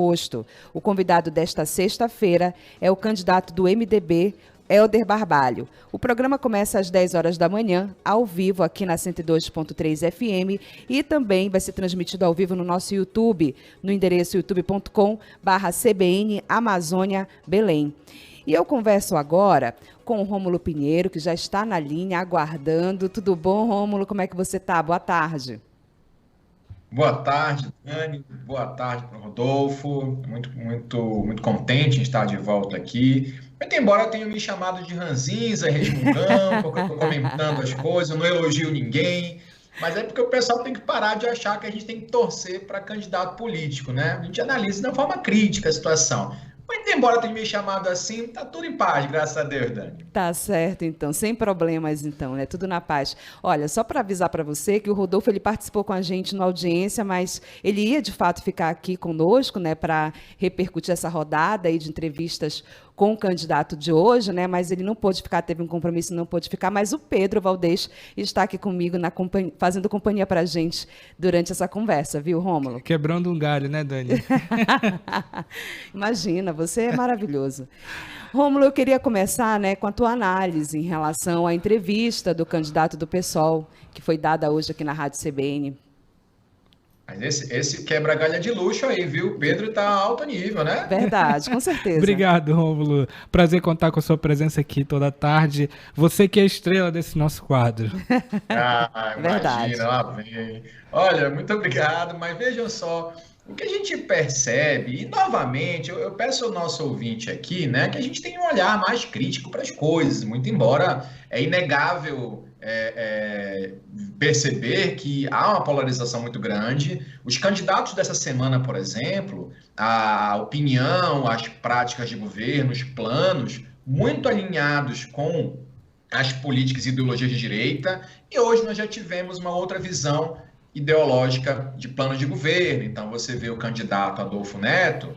Posto. O convidado desta sexta-feira é o candidato do MDB, Helder Barbalho. O programa começa às 10 horas da manhã, ao vivo aqui na 102.3 FM e também vai ser transmitido ao vivo no nosso YouTube, no endereço youtube.com/CBN Amazônia Belém. E eu converso agora com o Rômulo Pinheiro, que já está na linha, aguardando. Tudo bom, Rômulo? Como é que você está? Boa tarde. Boa tarde, Dani. Boa tarde para o Rodolfo. Muito contente em estar de volta aqui. Muito embora tenham me chamado de ranzinza, resmungão, porque eu estou comentando as coisas, eu não elogio ninguém. Mas é porque o pessoal tem que parar de achar que a gente tem que torcer para candidato político, né? A gente analisa de uma forma crítica a situação. Muito embora tenha me chamado assim, tá tudo em paz, graças a Deus, Dani. Tá certo, então, sem problemas, então, né? Tudo na paz. Olha, só para avisar para você que o Rodolfo ele participou com a gente na audiência, mas ele ia de fato ficar aqui conosco, né, para repercutir essa rodada aí de entrevistas com o candidato de hoje, né? Mas ele não pôde ficar, teve um compromisso, não pôde ficar. Mas o Pedro Valdez está aqui comigo fazendo companhia para a gente durante essa conversa, viu, Rômulo? Quebrando um galho, né, Dani? Imagina, você é maravilhoso. Rômulo, eu queria começar, né, com a tua análise em relação à entrevista do candidato do PSOL, que foi dada hoje aqui na Rádio CBN. Mas esse quebra-galha de luxo aí, viu? O Pedro tá alto nível, né? Verdade, com certeza. Obrigado, Rômulo. Prazer contar com a sua presença aqui toda tarde. Você que é a estrela desse nosso quadro. Verdade. Imagina, lá vem. Olha, muito obrigado, mas vejam só, o que a gente percebe, e novamente, eu peço ao nosso ouvinte aqui, né, que a gente tenha um olhar mais crítico para as coisas, muito embora é inegável perceber que há uma polarização muito grande. Os candidatos dessa semana, por exemplo, a opinião, as práticas de governo, os planos, muito alinhados com as políticas e ideologias de direita, e hoje nós já tivemos uma outra visão ideológica de plano de governo. Então você vê o candidato Adolfo Neto,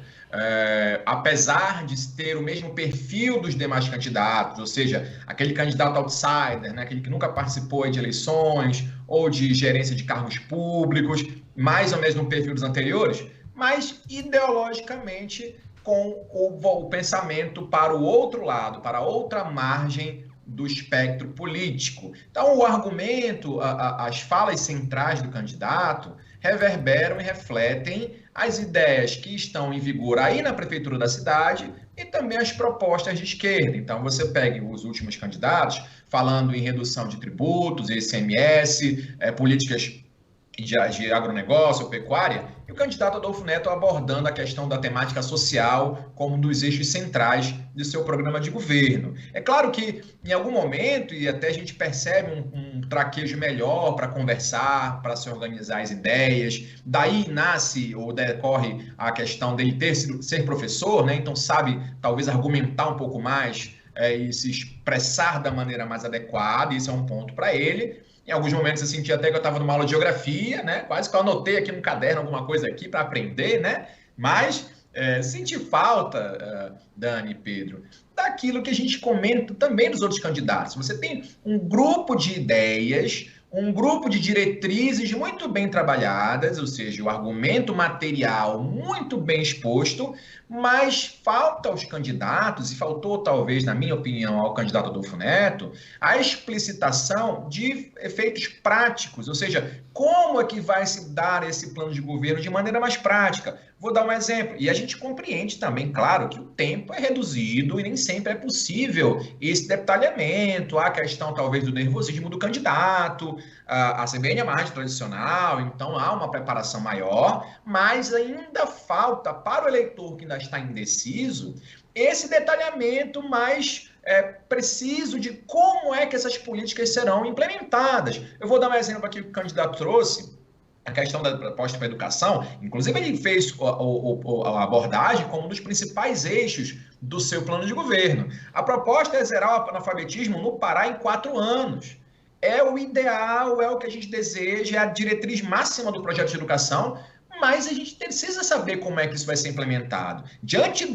apesar de ter o mesmo perfil dos demais candidatos, ou seja, aquele candidato outsider, né, aquele que nunca participou de eleições ou de gerência de cargos públicos, mais ou menos no perfil dos anteriores, mas ideologicamente com o pensamento para o outro lado, para a outra margem do espectro político. Então, o argumento, as falas centrais do candidato reverberam e refletem as ideias que estão em vigor aí na prefeitura da cidade e também as propostas de esquerda. Então, você pega os últimos candidatos falando em redução de tributos, ICMS, políticas de agronegócio, pecuária, e o candidato Adolfo Neto abordando a questão da temática social como um dos eixos centrais de seu programa de governo. É claro que, em algum momento, e até a gente percebe um traquejo melhor para conversar, para se organizar as ideias, daí nasce ou decorre a questão dele ser professor, né? Então sabe, talvez, argumentar um pouco mais e se expressar da maneira mais adequada, isso é um ponto para ele. Em alguns momentos eu senti até que eu estava numa aula de geografia, né? Quase que eu anotei aqui no caderno alguma coisa aqui para aprender, né? Mas senti falta, Dani e Pedro, daquilo que a gente comenta também dos outros candidatos. Você tem um grupo de ideias, um grupo de diretrizes muito bem trabalhadas, ou seja, o argumento material muito bem exposto, mas falta aos candidatos, e faltou talvez, na minha opinião, ao candidato Adolfo Neto, a explicitação de efeitos práticos, ou seja, como é que vai se dar esse plano de governo de maneira mais prática. Vou dar um exemplo, e a gente compreende também, claro, que o tempo é reduzido e nem sempre é possível esse detalhamento, a questão talvez do nervosismo do candidato, a CBN é mais tradicional, então há uma preparação maior, mas ainda falta para o eleitor que ainda está indeciso esse detalhamento mais preciso de como é que essas políticas serão implementadas. Eu vou dar um exemplo aqui que o candidato trouxe, a questão da proposta para a educação. Inclusive ele fez a abordagem como um dos principais eixos do seu plano de governo. A proposta é zerar o analfabetismo no Pará em 4 anos. É o ideal, é o que a gente deseja, é a diretriz máxima do projeto de educação, mas a gente precisa saber como é que isso vai ser implementado. Diante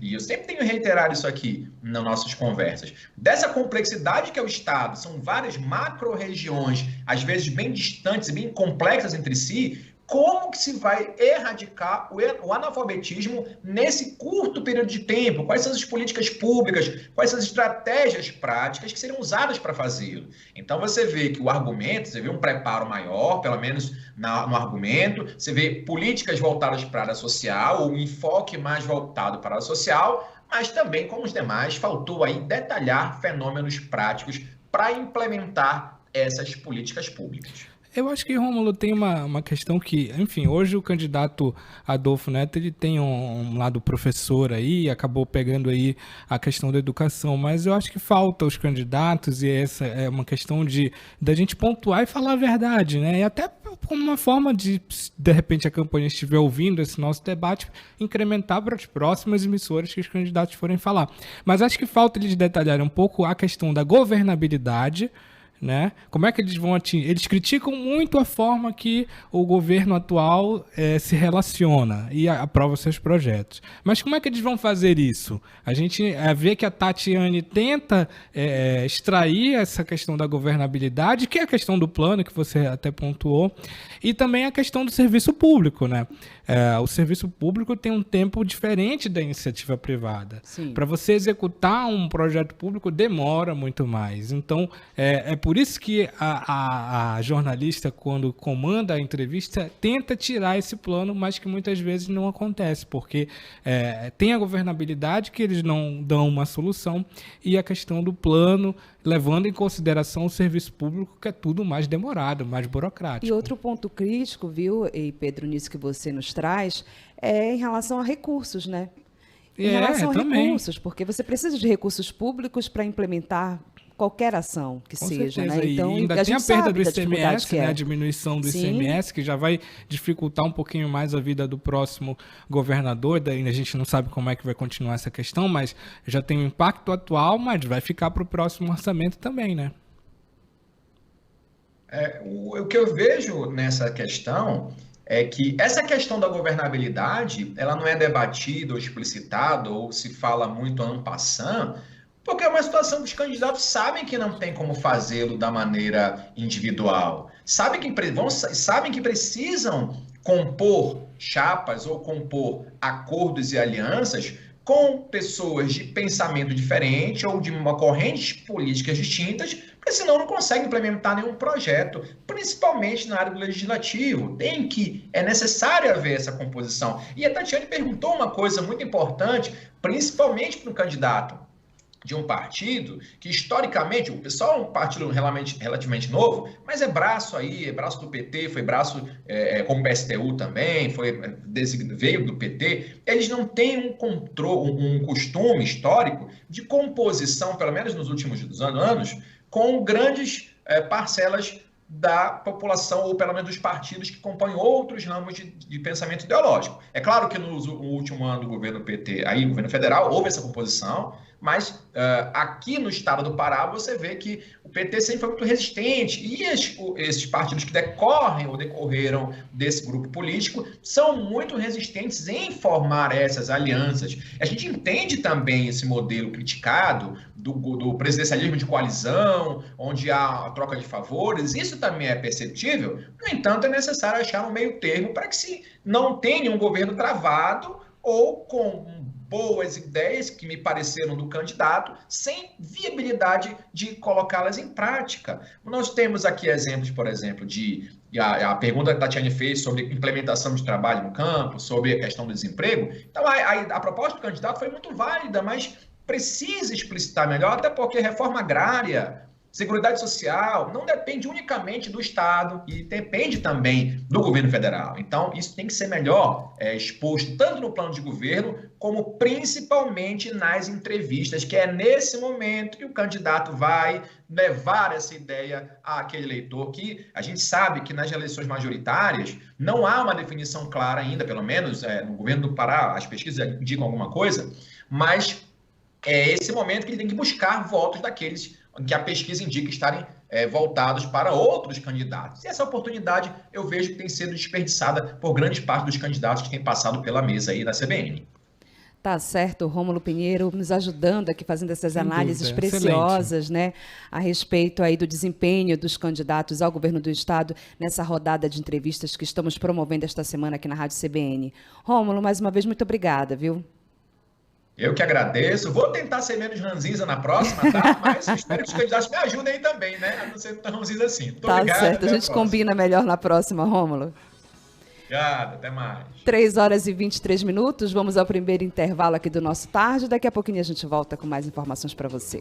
e eu sempre tenho reiterado isso aqui nas nossas conversas, dessa complexidade que é o Estado, são várias macro-regiões, às vezes bem distantes e bem complexas entre si, como que se vai erradicar o analfabetismo nesse curto período de tempo? Quais são as políticas públicas? Quais são as estratégias práticas que seriam usadas para fazê-lo? Então você vê que o argumento, você vê um preparo maior, pelo menos no argumento, você vê políticas voltadas para a área social, ou um enfoque mais voltado para a área social, mas também, como os demais, faltou aí detalhar fenômenos práticos para implementar essas políticas públicas. Eu acho que, Rômulo, tem uma questão que, enfim, hoje o candidato Adolfo Neto, ele tem um lado professor aí, acabou pegando aí a questão da educação, mas eu acho que falta os candidatos, e essa é uma questão da gente pontuar e falar a verdade, né? E até como uma forma de repente, a campanha estiver ouvindo esse nosso debate, incrementar para as próximas emissoras que os candidatos forem falar. Mas acho que falta eles detalharem um pouco a questão da governabilidade, né? Como é que eles vão atingir? Eles criticam muito a forma que o governo atual se relaciona e aprova seus projetos. Mas como é que eles vão fazer isso? A gente vê que a Tatiane tenta extrair essa questão da governabilidade, que é a questão do plano, que você até pontuou, e também a questão do serviço público, né? O serviço público tem um tempo diferente da iniciativa privada. Para você executar um projeto público demora muito mais. Então, por isso que a jornalista, quando comanda a entrevista, tenta tirar esse plano, mas que muitas vezes não acontece, porque tem a governabilidade, que eles não dão uma solução, e a questão do plano, levando em consideração o serviço público, que é tudo mais demorado, mais burocrático. E outro ponto crítico, viu, e Pedro, nisso que você nos traz, é em relação a recursos, né? Em relação a recursos, porque você precisa de recursos públicos para implementar qualquer ação que seja, né? Então, e ainda tem a perda do ICMS, né? A diminuição do ICMS, que já vai dificultar um pouquinho mais a vida do próximo governador. Ainda a gente não sabe como é que vai continuar essa questão, mas já tem um impacto atual, mas vai ficar para o próximo orçamento também, né? O que eu vejo nessa questão é que essa questão da governabilidade, ela não é debatida ou explicitada, ou se fala muito en passant, porque é uma situação que os candidatos sabem que não tem como fazê-lo da maneira individual. Sabem que precisam compor chapas ou compor acordos e alianças com pessoas de pensamento diferente ou de correntes políticas distintas, porque senão não consegue implementar nenhum projeto, principalmente na área do legislativo. É necessário haver essa composição. E a Tatiane perguntou uma coisa muito importante, principalmente para um candidato de um partido que, historicamente, o pessoal é um partido relativamente novo, mas é braço do PT, foi braço como PSTU também, veio do PT. Eles não têm um costume histórico de composição, pelo menos nos últimos anos, com grandes parcelas da população, ou pelo menos dos partidos que compõem outros ramos de pensamento ideológico. É claro que no último ano do governo PT, aí no governo federal, houve essa composição, mas aqui no estado do Pará você vê que o PT sempre foi muito resistente, e esses partidos que decorrem ou decorreram desse grupo político são muito resistentes em formar essas alianças. A gente entende também esse modelo criticado do presidencialismo de coalizão, onde há a troca de favores. Isso também é perceptível. No entanto, é necessário achar um meio termo para que se não tenha um governo travado ou com boas ideias que me pareceram do candidato, sem viabilidade de colocá-las em prática. Nós temos aqui exemplos, por exemplo, a pergunta que a Tatiane fez sobre implementação de trabalho no campo, sobre a questão do desemprego. Então, a proposta do candidato foi muito válida, mas precisa explicitar melhor, até porque reforma agrária, Seguridade Social não depende unicamente do Estado e depende também do governo federal. Então, isso tem que ser melhor exposto tanto no plano de governo, como principalmente nas entrevistas, que é nesse momento que o candidato vai levar essa ideia àquele eleitor, que a gente sabe que nas eleições majoritárias não há uma definição clara ainda, pelo menos no governo do Pará, as pesquisas indicam alguma coisa, mas é esse momento que ele tem que buscar votos daqueles que a pesquisa indica estarem voltados para outros candidatos. E essa oportunidade eu vejo que tem sido desperdiçada por grande parte dos candidatos que têm passado pela mesa aí da CBN. Tá certo, Rômulo Pinheiro nos ajudando aqui, fazendo essas Sem análises dúvida, preciosas, né, a respeito aí do desempenho dos candidatos ao governo do Estado nessa rodada de entrevistas que estamos promovendo esta semana aqui na Rádio CBN. Rômulo, mais uma vez, muito obrigada, viu? Eu que agradeço. Vou tentar ser menos ranzinza na próxima, tá? Mas eu espero que os candidatos me ajudem aí também, né? A não ser tão ranzinza assim. Muito Tá obrigado. certo, a Até gente combina melhor na próxima, Rômulo. Obrigado, até mais. 3h23, vamos ao primeiro intervalo aqui do nosso tarde. Daqui a pouquinho a gente volta com mais informações para você.